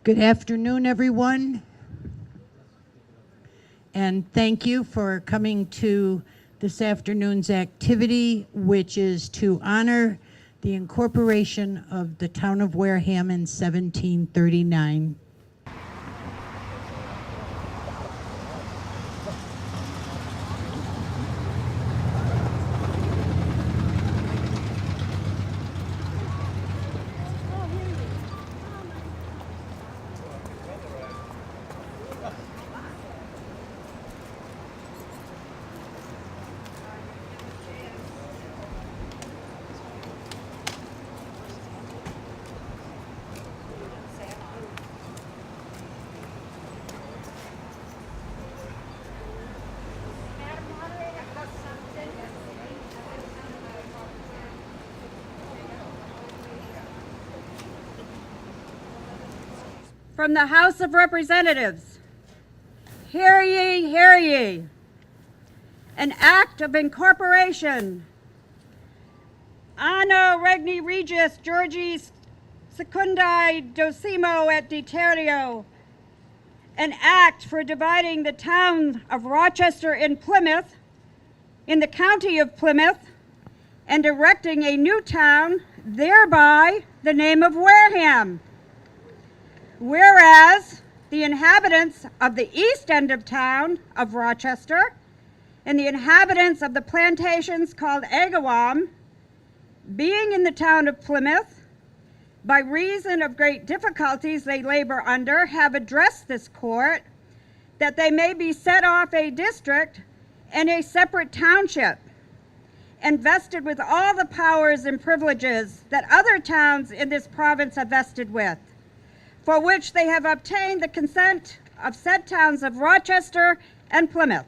Good afternoon, everyone, and thank you for coming to this afternoon's activity, which is to honor the incorporation of the town of Wareham in 1739. From the House of Representatives, hear ye, hear ye. An act of incorporation. Anno Regni Regis Georgis Secundi Docimo et Deterrio. An act for dividing the town of Rochester in Plymouth, in the county of Plymouth, and erecting a new town, thereby the name of Wareham. Whereas the inhabitants of the east end of town of Rochester and the inhabitants of the plantations called Agawam, being in the town of Plymouth, by reason of great difficulties they labor under, have addressed this court that they may be set off a district and a separate township, and vested with all the powers and privileges that other towns in this province are vested with, for which they have obtained the consent of said towns of Rochester and Plymouth.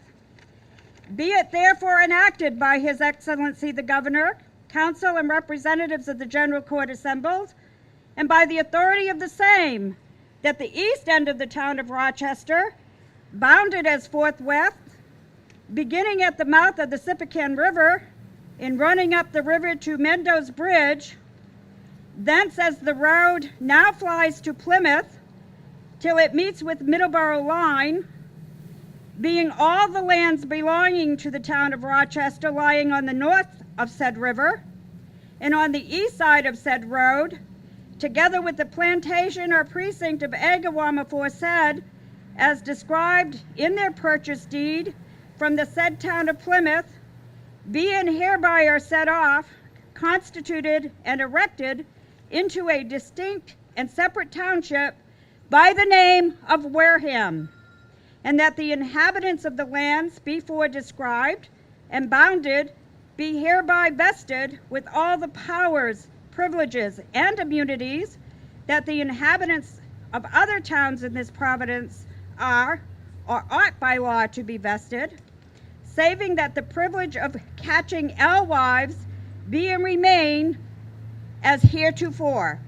Be it therefore enacted by His Excellency the Governor, Council and representatives of the General Court assembled, and by the authority of the same, that the east end of the town of Rochester, bounded as forthwith, beginning at the mouth of the Sippacan River, in running up the river to Mendo's Bridge, thence as the road now flies to Plymouth, till it meets with Middleborough line, being all the lands belonging to the town of Rochester lying on the north of said river, and on the east side of said road, together with the plantation or precinct of Agawam aforesaid, as described in their purchase deed from the said town of Plymouth, being hereby are set off, constituted and erected into a distinct and separate township by the name of Wareham, and that the inhabitants of the lands before described and bounded be hereby vested with all the powers, privileges, and immunities that the inhabitants of other towns in this province are or ought by law to be vested, saving that the privilege of catching alewives be and remain as heretofore.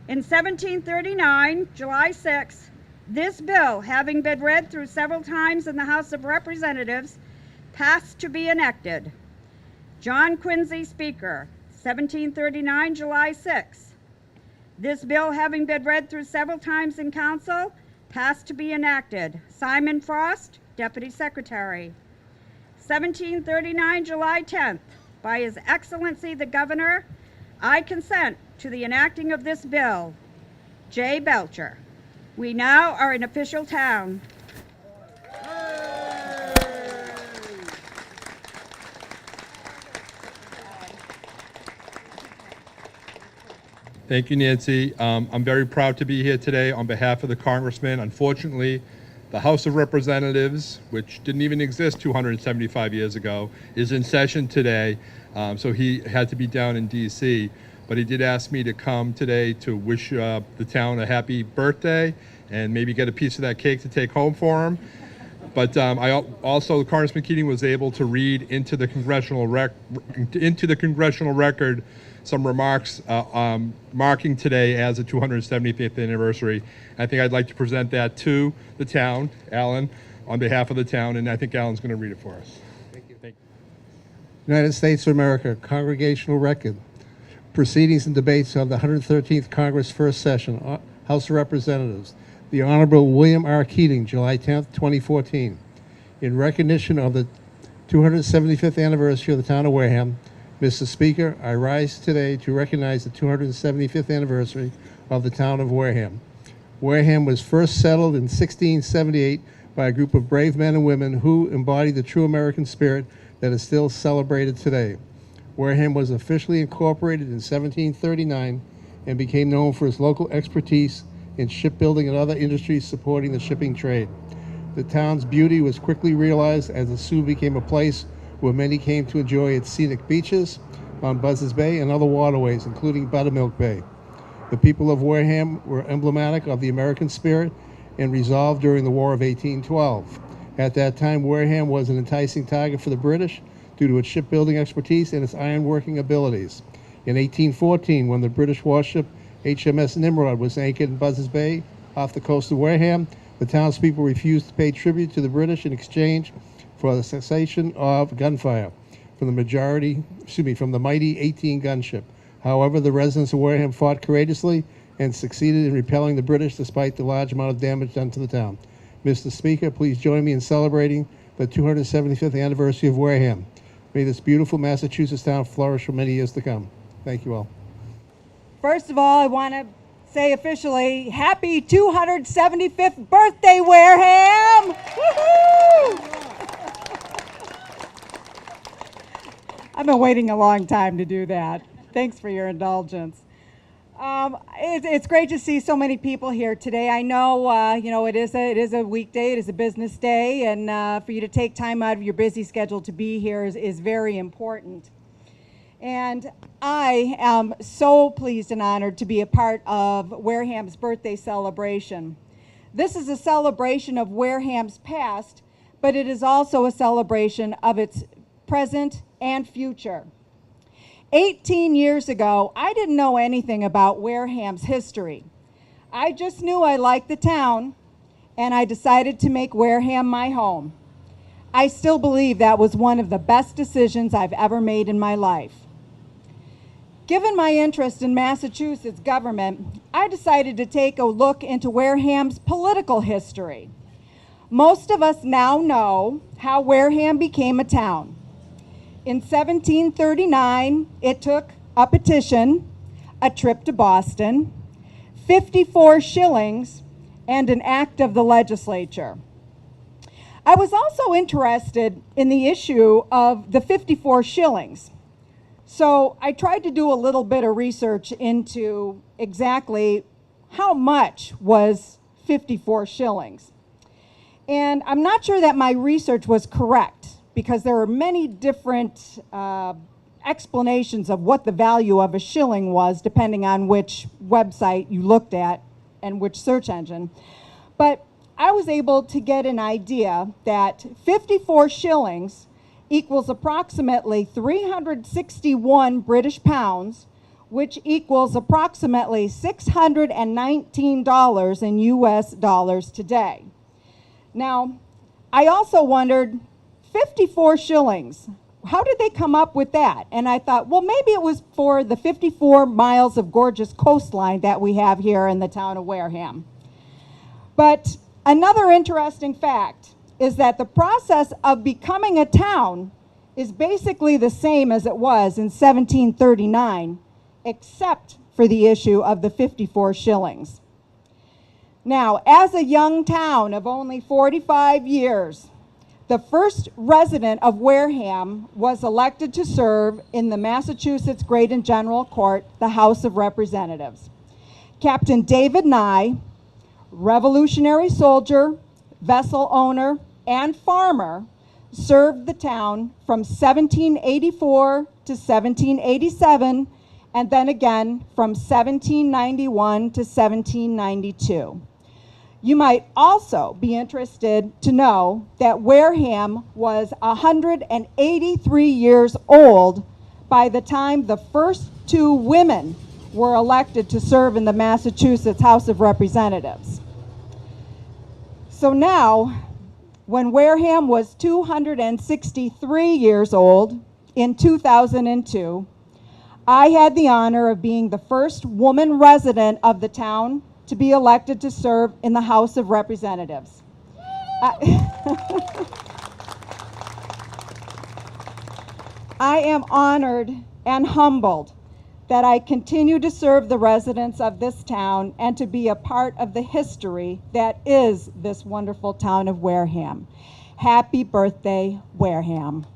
In 1739, July 6, this bill, having been read through several times in the House of Representatives, passed to be enacted. John Quincy, Speaker, 1739, July 6. This bill, having been read through several times in Council, passed to be enacted. Simon Frost, Deputy Secretary. 1739, July 10th. By His Excellency the Governor, I consent to the enacting of this bill. J. Belcher. We now are an official town. Thank you, Nancy. I'm very proud to be here today on behalf of the Congressman. Unfortunately, the House of Representatives, which didn't even exist 275 years ago, is in session today, so he had to be down in D.C., but he did ask me to come today to wish the town a happy birthday and maybe get a piece of that cake to take home for him. But Congressman Keating was able to read into the congressional record some remarks marking today as the 275th anniversary. I think I'd like to present that to the town, Alan, on behalf of the town, and I think Alan's going to read it for us. Thank you. United States of America, Congregational Record. Proceedings and debates of the 113th Congress First Session, House of Representatives. The Honorable William R. Keating, July 10th, 2014. In recognition of the 275th anniversary of the town of Wareham, Mr. Speaker, I rise today to recognize the 275th anniversary of the town of Wareham. Wareham was first settled in 1678 by a group of brave men and women who embodied the true American spirit that is still celebrated today. Wareham was officially incorporated in 1739 and became known for its local expertise in shipbuilding and other industries supporting the shipping trade. The town's beauty was quickly realized as it soon became a place where many came to enjoy its scenic beaches on Buzzards Bay and other waterways, including Buttermilk Bay. The people of Wareham were emblematic of the American spirit and resolve during the War of 1812. At that time, Wareham was an enticing target for the British due to its shipbuilding expertise and its ironworking abilities. In 1814, when the British warship HMS Nimrod was anchored in Buzzards Bay off the coast of Wareham, the townspeople refused to pay tribute to the British in exchange for the cessation of gunfire from the mighty 18-gun ship. However, the residents of Wareham fought courageously and succeeded in repelling the British despite the large amount of damage done to the town. Mr. Speaker, please join me in celebrating the 275th anniversary of Wareham. May this beautiful Massachusetts town flourish for many years to come. Thank you all. First of all, I want to say officially, happy 275th birthday, Wareham! Woohoo! I've been waiting a long time to do that. Thanks for your indulgence. It's great to see so many people here today. I know, it is a weekday, it is a business day, and for you to take time out of your busy schedule to be here is very important. And I am so pleased and honored to be a part of Wareham's birthday celebration. This is a celebration of Wareham's past, but it is also a celebration of its present and future. 18 years ago, I didn't know anything about Wareham's history. I just knew I liked the town, and I decided to make Wareham my home. I still believe that was one of the best decisions I've ever made in my life. Given my interest in Massachusetts government, I decided to take a look into Wareham's political history. Most of us now know how Wareham became a town. In 1739, it took a petition, a trip to Boston, 54 shillings, and an act of the legislature. I was also interested in the issue of the 54 shillings. So I tried to do a little bit of research into exactly how much was 54 shillings. And I'm not sure that my research was correct, because there are many different explanations of what the value of a shilling was, depending on which website you looked at and which search engine. But I was able to get an idea that 54 shillings equals approximately 361 British pounds, which equals approximately $619 in US dollars today. Now, I also wondered, 54 shillings, how did they come up with that? And I thought, well, maybe it was for the 54 miles of gorgeous coastline that we have here in the town of Wareham. But another interesting fact is that the process of becoming a town is basically the same as it was in 1739, except for the issue of the 54 shillings. Now, as a young town of only 45 years, the first resident of Wareham was elected to serve in the Massachusetts Great and General Court, the House of Representatives. Captain David Nye, Revolutionary soldier, vessel owner, and farmer, served the town from 1784 to 1787, and then again from 1791 to 1792. You might also be interested to know that Wareham was 183 years old by the time the first two women were elected to serve in the Massachusetts House of Representatives. So now, when Wareham was 263 years old in 2002, I had the honor of being the first woman resident of the town to be elected to serve in the House of Representatives. I am honored and humbled that I continue to serve the residents of this town and to be a part of the history that is this wonderful town of Wareham. Happy birthday, Wareham.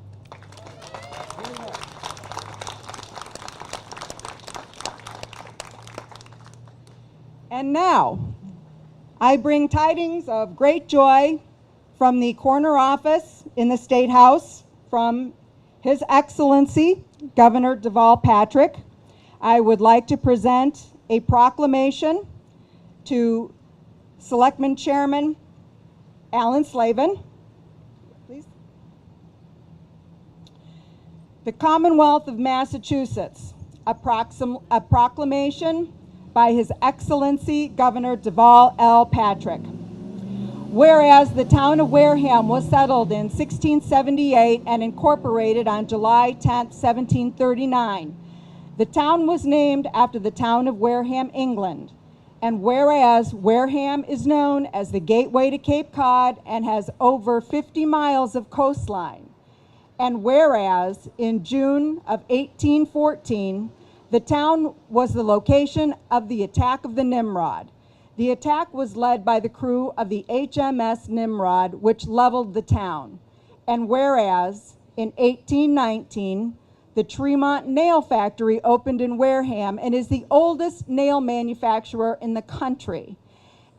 And now, I bring tidings of great joy from the corner office in the State House from His Excellency, Governor Deval Patrick. I would like to present a proclamation to Selectman Chairman Alan Slavin. Please. The Commonwealth of Massachusetts, a proclamation by His Excellency Governor Deval L. Patrick. Whereas the town of Wareham was settled in 1678 and incorporated on July 10, 1739, the town was named after the town of Wareham, England. And whereas Wareham is known as the gateway to Cape Cod and has over 50 miles of coastline, and whereas in June of 1814, the town was the location of the attack of the Nimrod. The attack was led by the crew of the HMS Nimrod, which leveled the town. And whereas in 1819, the Tremont Nail Factory opened in Wareham and is the oldest nail manufacturer in the country.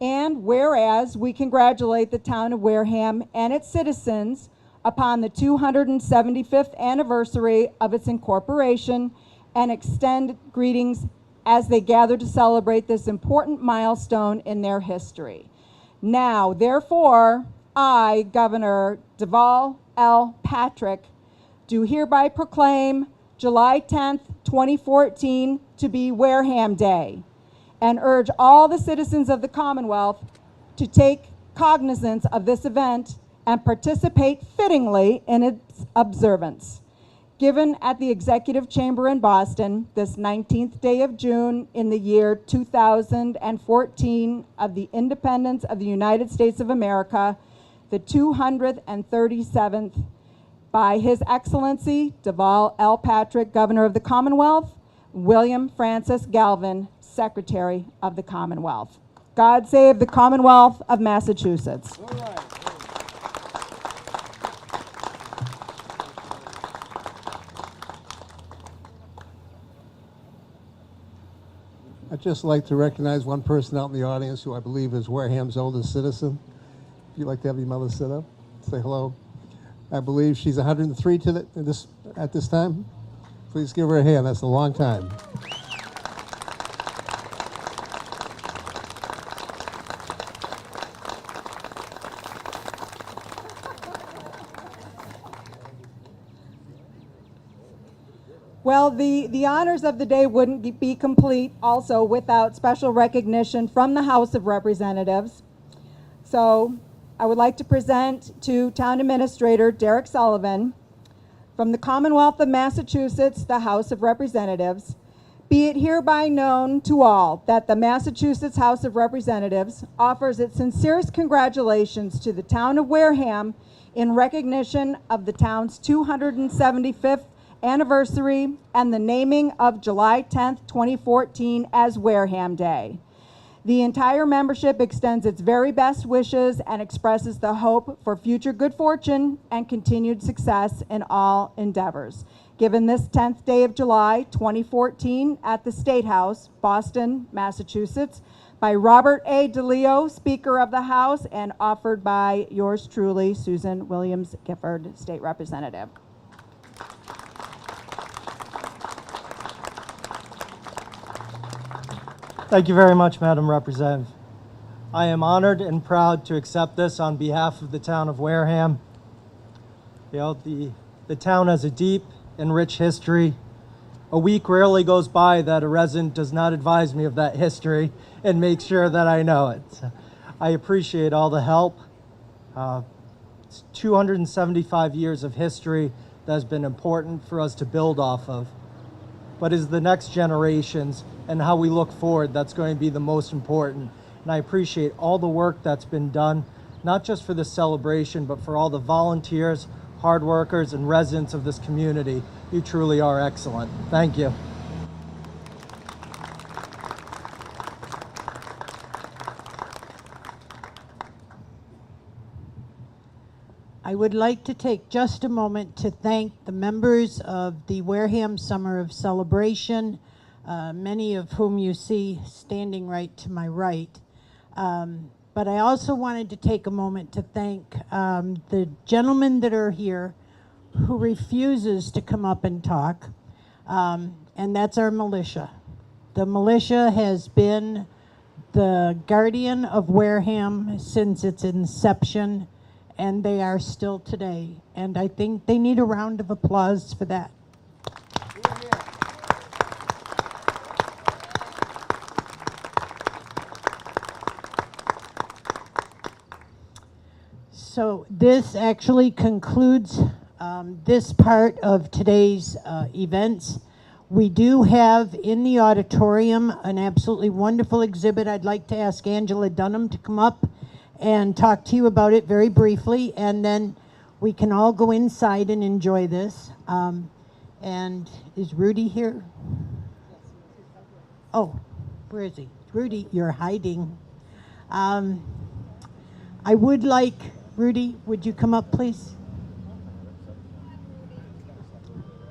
And whereas we congratulate the town of Wareham and its citizens upon the 275th anniversary of its incorporation and extend greetings as they gather to celebrate this important milestone in their history. Now, therefore, I, Governor Deval L. Patrick, do hereby proclaim July 10th, 2014 to be Wareham Day and urge all the citizens of the Commonwealth to take cognizance of this event and participate fittingly in its observance. Given at the Executive Chamber in Boston, this 19th day of June in the year 2014 of the independence of the United States of America, the 237th, by His Excellency Deval L. Patrick, Governor of the Commonwealth, William Francis Galvin, Secretary of the Commonwealth. God save the Commonwealth of Massachusetts. All right. I'd just like to recognize one person out in the audience who I believe is Wareham's oldest citizen. If you'd like to have your mother sit up, say hello. I believe she's 103 at this time. Please give her a hand. That's a long time. Well, the honors of the day wouldn't be complete also without special recognition from the House of Representatives. So I would like to present to Town Administrator Derek Sullivan from the Commonwealth of Massachusetts, the House of Representatives. Be it hereby known to all that the Massachusetts House of Representatives offers its sincerest congratulations to the town of Wareham in recognition of the town's 275th anniversary and the naming of July 10th, 2014 as Wareham Day. The entire membership extends its very best wishes and expresses the hope for future good fortune and continued success in all endeavors. Given this 10th day of July, 2014 at the State House, Boston, Massachusetts, by Robert A. DeLeo, Speaker of the House, and offered by yours truly, Susan Williams Gifford, State Representative. Thank you very much, Madam Representative. I am honored and proud to accept this on behalf of the town of Wareham. You know, the town has a deep and rich history. A week rarely goes by that a resident does not advise me of that history and make sure that I know it. I appreciate all the help. It's 275 years of history that has been important for us to build off of. But is the next generations and how we look forward that's going to be the most important and I appreciate all the work that's been done, not just for this celebration, but for all the volunteers, hard workers, and residents of this community. You truly are excellent. Thank you. I would like to take just a moment to thank the members of the Wareham Summer of Celebration, many of whom you see standing right to my right. But I also wanted to take a moment to thank the gentlemen that are here who refuses to come up and talk, and that's our militia. The militia has been the guardian of Wareham since its inception, and they are still today. And I think they need a round of applause for that. So this actually concludes this part of today's events. We do have in the auditorium an absolutely wonderful exhibit. I'd like to ask Angela Dunham to come up and talk to you about it very briefly, and then we can all go inside and enjoy this. And is Rudy here? Oh, where is he? Rudy, you're hiding. I would like, Rudy, would you come up, please?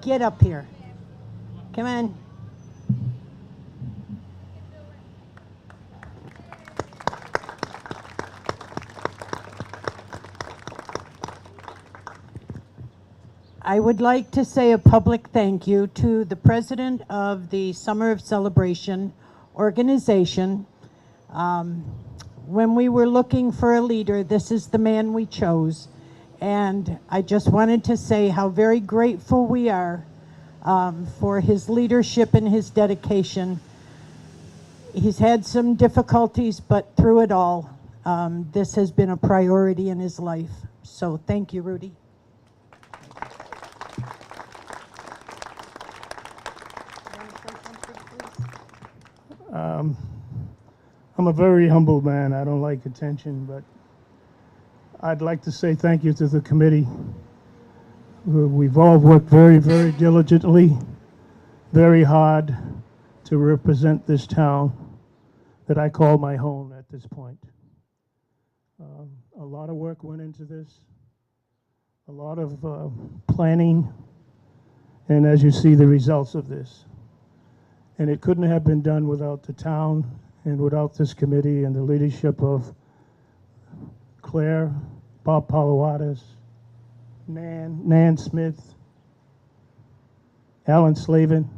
Get up here. Come on. I would like to say a public thank you to the president of the Summer of Celebration organization. When we were looking for a leader, this is the man we chose. And I just wanted to say how very grateful we are for his leadership and his dedication. He's had some difficulties, but through it all, this has been a priority in his life. So thank you, Rudy. I'm a very humble man. I don't like attention, but I'd like to say thank you to the committee. We've all worked very, very diligently, very hard to represent this town that I call my home at this point. A lot of work went into this, a lot of planning, and as you see, the results of this. And it couldn't have been done without the town and without this committee and the leadership of Claire, Bob Palawatis, Nan Smith, Alan Slavin,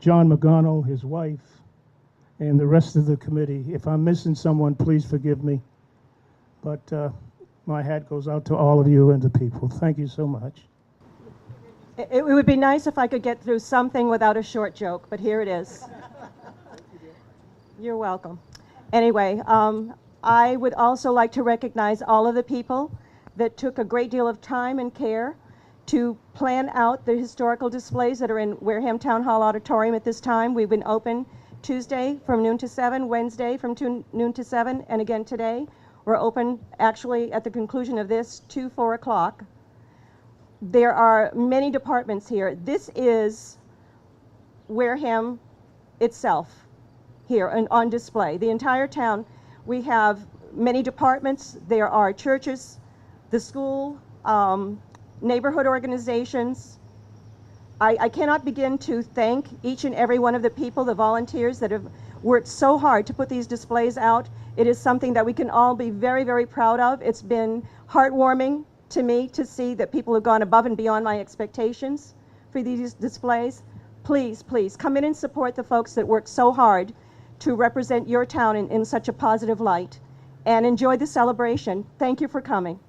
John Magano, his wife, and the rest of the committee. If I'm missing someone, please forgive me. But my hat goes out to all of you and the people. Thank you so much. It would be nice if I could get through something without a short joke, but here it is. You're welcome. Anyway, I would also like to recognize all of the people that took a great deal of time and care to plan out the historical displays that are in Wareham Town Hall Auditorium at this time. We've been open Tuesday from noon to 7, Wednesday from noon to 7, and again today. We're open actually at the conclusion of this to 4 o'clock. There are many departments here. This is Wareham itself here and on display. The entire town, we have many departments. There are churches, the school, neighborhood organizations. I cannot begin to thank each and every one of the people, the volunteers that have worked so hard to put these displays out. It is something that we can all be very, very proud of. It's been heartwarming to me to see that people have gone above and beyond my expectations for these displays. Please, please come in and support the folks that work so hard to represent your town in such a positive light, and enjoy the celebration. Thank you for coming.